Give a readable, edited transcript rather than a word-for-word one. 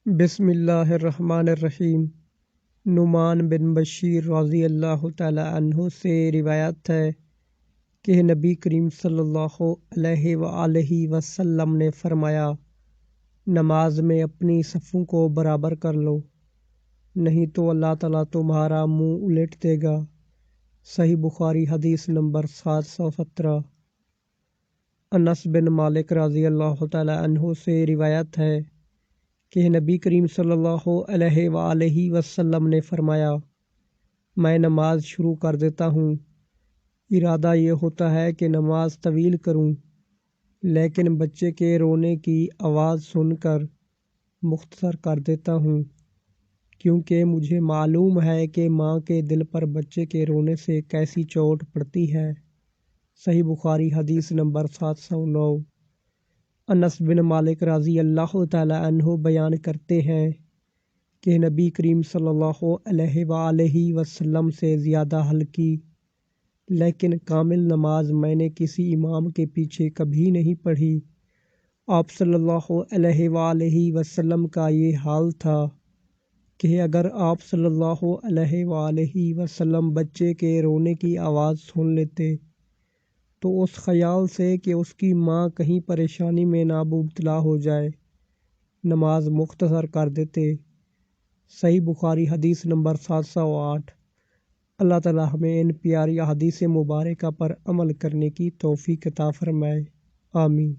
بسم اللہ الرحمن الرحیم۔ نعمان بن بشیر رضی اللہ تعالی عنہ سے روایت ہے کہ نبی کریم صلی اللہ علیہ وآلہ وسلم نے فرمایا، نماز میں اپنی صفوں کو برابر کر لو، نہیں تو اللہ تعالیٰ تمہارا منہ الٹ دے گا۔ صحیح بخاری حدیث نمبر 717۔ انس بن مالک رضی اللہ تعالی عنہ سے روایت ہے کہ نبی کریم صلی اللہ علیہ وآلہ وسلم نے فرمایا، میں نماز شروع کر دیتا ہوں، ارادہ یہ ہوتا ہے کہ نماز طویل کروں، لیکن بچے کے رونے کی آواز سن کر مختصر کر دیتا ہوں، کیونکہ مجھے معلوم ہے کہ ماں کے دل پر بچے کے رونے سے کیسی چوٹ پڑتی ہے۔ صحیح بخاری حدیث نمبر 709۔ انس بن مالک رضی اللہ تعالی عنہ بیان کرتے ہیں کہ نبی کریم صلی اللہ علیہ وآلہ وسلم سے زیادہ ہلکی لیکن کامل نماز میں نے کسی امام کے پیچھے کبھی نہیں پڑھی۔ آپ صلی اللہ علیہ وآلہ وسلم کا یہ حال تھا کہ اگر آپ صلی اللہ علیہ وآلہ وسلم بچے کے رونے کی آواز سن لیتے تو اس خیال سے کہ اس کی ماں کہیں پریشانی میں نہ مبتلا ہو جائے، نماز مختصر کر دیتے۔ صحیح بخاری حدیث نمبر 708۔ اللہ تعالی ہمیں ان پیاری احادیث مبارکہ پر عمل کرنے کی توفیق عطا فرمائے، آمین۔